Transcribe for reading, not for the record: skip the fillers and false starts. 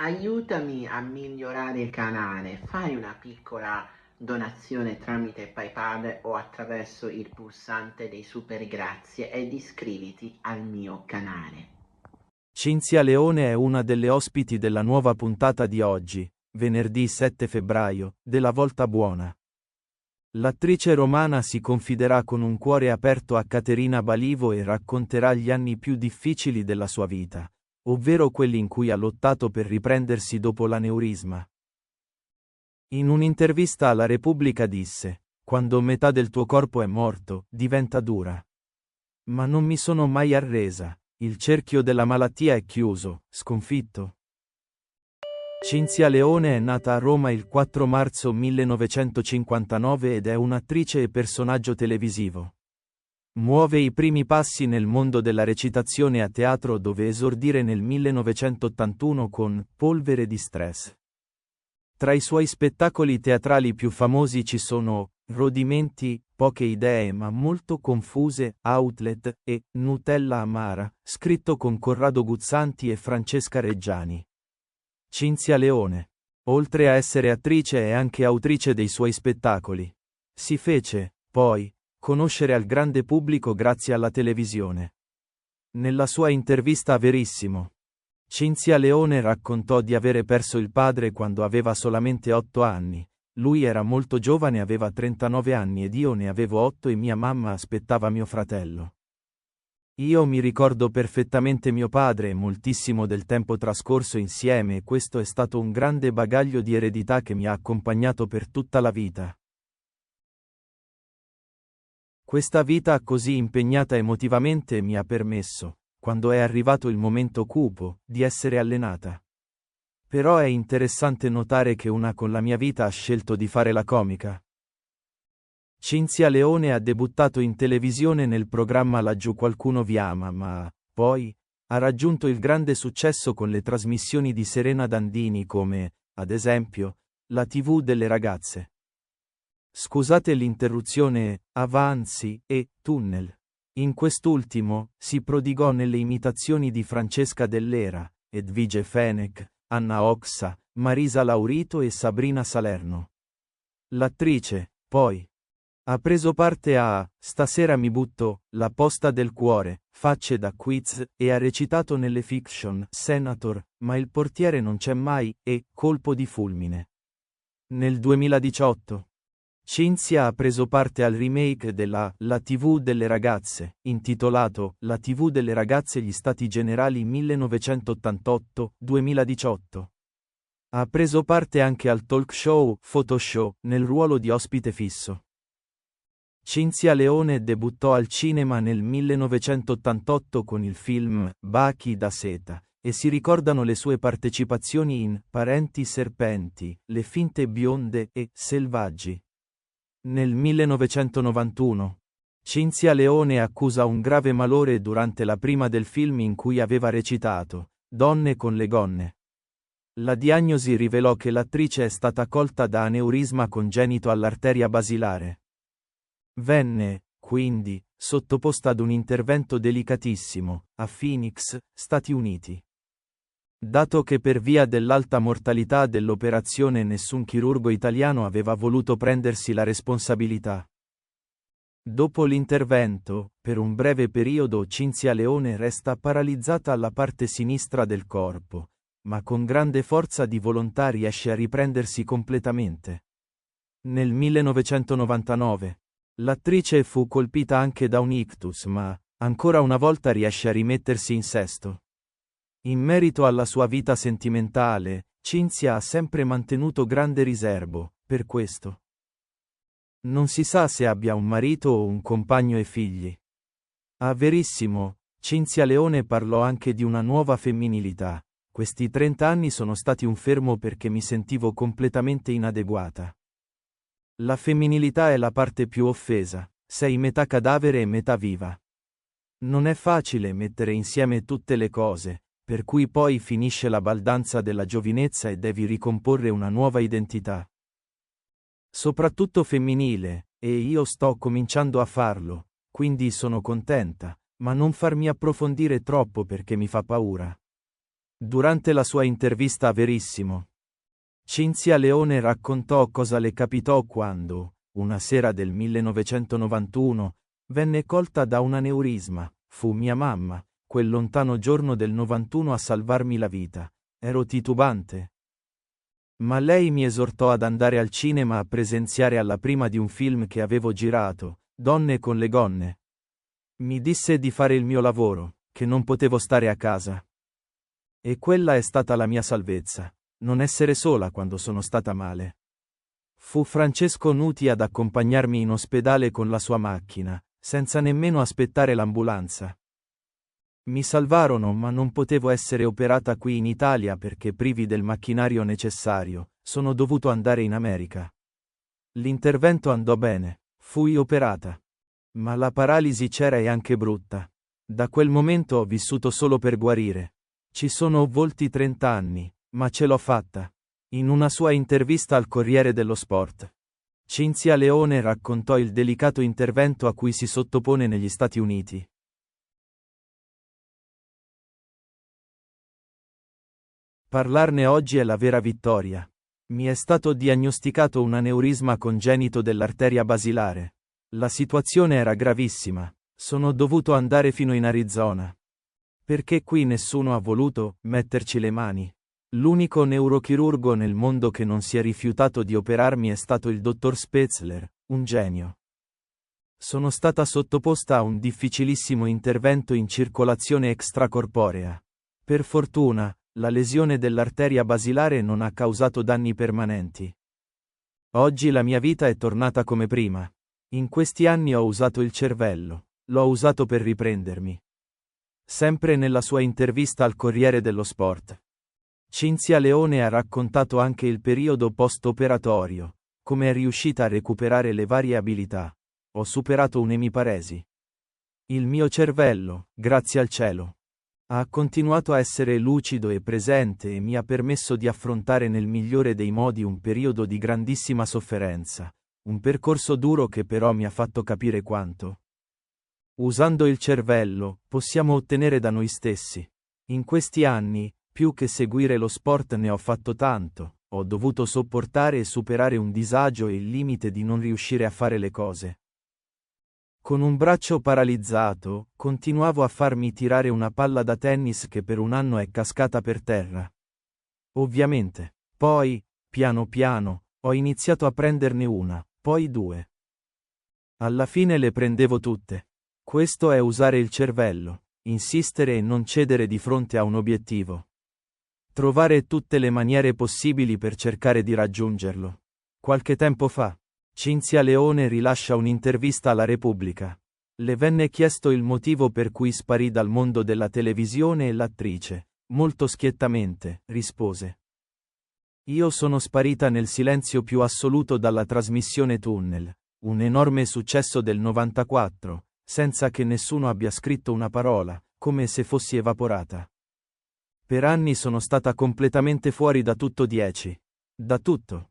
Aiutami a migliorare il canale, fai una piccola donazione tramite PayPal o attraverso il pulsante dei super grazie ed iscriviti al mio canale. Cinzia Leone è una delle ospiti della nuova puntata di oggi, venerdì 7 febbraio, della Volta Buona. L'attrice romana si confiderà con un cuore aperto a Caterina Balivo e racconterà gli anni più difficili della sua vita, ovvero quelli in cui ha lottato per riprendersi dopo l'aneurisma. In un'intervista alla Repubblica disse: "Quando metà del tuo corpo è morto, diventa dura. Ma non mi sono mai arresa. Il cerchio della malattia è chiuso, sconfitto." Cinzia Leone è nata a Roma il 4 marzo 1959 ed è un'attrice e personaggio televisivo. Muove i primi passi nel mondo della recitazione a teatro dove esordire nel 1981 con Polvere di stress. Tra i suoi spettacoli teatrali più famosi ci sono Rodimenti, poche idee ma molto confuse, Outlet e Nutella amara, scritto con Corrado Guzzanti e Francesca Reggiani. Cinzia Leone, oltre a essere attrice, è anche autrice dei suoi spettacoli. Si fece, poi, conoscere al grande pubblico grazie alla televisione. Nella sua intervista a Verissimo, Cinzia Leone raccontò di avere perso il padre quando aveva solamente 8 anni. Lui era molto giovane, aveva 39 anni ed io ne avevo 8 e mia mamma aspettava mio fratello. Io mi ricordo perfettamente mio padre e moltissimo del tempo trascorso insieme e questo è stato un grande bagaglio di eredità che mi ha accompagnato per tutta la vita. Questa vita così impegnata emotivamente mi ha permesso, quando è arrivato il momento cupo, di essere allenata. Però è interessante notare che una con la mia vita ha scelto di fare la comica. Cinzia Leone ha debuttato in televisione nel programma Laggiù qualcuno vi ama, ma, poi, ha raggiunto il grande successo con le trasmissioni di Serena Dandini come, ad esempio, la TV delle ragazze. Scusate l'interruzione, Avanzi e Tunnel. In quest'ultimo, si prodigò nelle imitazioni di Francesca Dell'Era, Edvige Fenech, Anna Oxa, Marisa Laurito e Sabrina Salerno. L'attrice, poi, ha preso parte a Stasera mi butto, La posta del cuore, Facce da quiz e ha recitato nelle fiction Senator, Ma il portiere non c'è mai e Colpo di fulmine. Nel 2018, Cinzia ha preso parte al remake della La TV delle ragazze, intitolato La TV delle ragazze gli Stati Generali 1988-2018. Ha preso parte anche al talk show Photoshow nel ruolo di ospite fisso. Cinzia Leone debuttò al cinema nel 1988 con il film Bachi da seta, e si ricordano le sue partecipazioni in Parenti serpenti, Le finte bionde e Selvaggi. Nel 1991, Cinzia Leone accusa un grave malore durante la prima del film in cui aveva recitato, Donne con le gonne. La diagnosi rivelò che l'attrice è stata colta da aneurisma congenito all'arteria basilare. Venne, quindi, sottoposta ad un intervento delicatissimo, a Phoenix, Stati Uniti. Dato che per via dell'alta mortalità dell'operazione nessun chirurgo italiano aveva voluto prendersi la responsabilità. Dopo l'intervento, per un breve periodo Cinzia Leone resta paralizzata alla parte sinistra del corpo, ma con grande forza di volontà riesce a riprendersi completamente. Nel 1999, l'attrice fu colpita anche da un ictus, ma, ancora una volta riesce a rimettersi in sesto. In merito alla sua vita sentimentale, Cinzia ha sempre mantenuto grande riserbo, per questo. Non si sa se abbia un marito o un compagno e figli. A Verissimo, Cinzia Leone parlò anche di una nuova femminilità. Questi 30 anni sono stati un fermo perché mi sentivo completamente inadeguata. La femminilità è la parte più offesa, sei metà cadavere e metà viva. Non è facile mettere insieme tutte le cose, per cui poi finisce la baldanza della giovinezza e devi ricomporre una nuova identità. Soprattutto femminile, e io sto cominciando a farlo, quindi sono contenta, ma non farmi approfondire troppo perché mi fa paura. Durante la sua intervista a Verissimo, Cinzia Leone raccontò cosa le capitò quando, una sera del 1991, venne colta da un aneurisma. Fu mia mamma, quel lontano giorno del 91, a salvarmi la vita. Ero titubante. Ma lei mi esortò ad andare al cinema a presenziare alla prima di un film che avevo girato, Donne con le gonne. Mi disse di fare il mio lavoro, che non potevo stare a casa. E quella è stata la mia salvezza, non essere sola quando sono stata male. Fu Francesco Nuti ad accompagnarmi in ospedale con la sua macchina, senza nemmeno aspettare l'ambulanza. Mi salvarono, ma non potevo essere operata qui in Italia perché privi del macchinario necessario, sono dovuto andare in America. L'intervento andò bene, fui operata. Ma la paralisi c'era e anche brutta. Da quel momento ho vissuto solo per guarire. Ci sono volti 30 anni, ma ce l'ho fatta. In una sua intervista al Corriere dello Sport, Cinzia Leone raccontò il delicato intervento a cui si sottopone negli Stati Uniti. Parlarne oggi è la vera vittoria. Mi è stato diagnosticato un aneurisma congenito dell'arteria basilare. La situazione era gravissima. Sono dovuto andare fino in Arizona. Perché qui nessuno ha voluto metterci le mani. L'unico neurochirurgo nel mondo che non si è rifiutato di operarmi è stato il dottor Spetzler, un genio. Sono stata sottoposta a un difficilissimo intervento in circolazione extracorporea. Per fortuna, la lesione dell'arteria basilare non ha causato danni permanenti. Oggi la mia vita è tornata come prima. In questi anni ho usato il cervello, l'ho usato per riprendermi. Sempre nella sua intervista al Corriere dello Sport, Cinzia Leone ha raccontato anche il periodo post-operatorio, come è riuscita a recuperare le varie abilità. Ho superato un'emiparesi. Il mio cervello, grazie al cielo, ha continuato a essere lucido e presente e mi ha permesso di affrontare nel migliore dei modi un periodo di grandissima sofferenza, un percorso duro che però mi ha fatto capire quanto, usando il cervello, possiamo ottenere da noi stessi. In questi anni, più che seguire lo sport ne ho fatto tanto, ho dovuto sopportare e superare un disagio e il limite di non riuscire a fare le cose. Con un braccio paralizzato, continuavo a farmi tirare una palla da tennis che per un anno è cascata per terra. Ovviamente. Poi, piano piano, ho iniziato a prenderne una, poi due. Alla fine le prendevo tutte. Questo è usare il cervello, insistere e non cedere di fronte a un obiettivo. Trovare tutte le maniere possibili per cercare di raggiungerlo. Qualche tempo fa, Cinzia Leone rilascia un'intervista alla Repubblica. Le venne chiesto il motivo per cui sparì dal mondo della televisione e l'attrice, molto schiettamente, rispose: "Io sono sparita nel silenzio più assoluto dalla trasmissione Tunnel, un enorme successo del 94, senza che nessuno abbia scritto una parola, come se fossi evaporata. Per anni sono stata completamente fuori da tutto 10. Da tutto.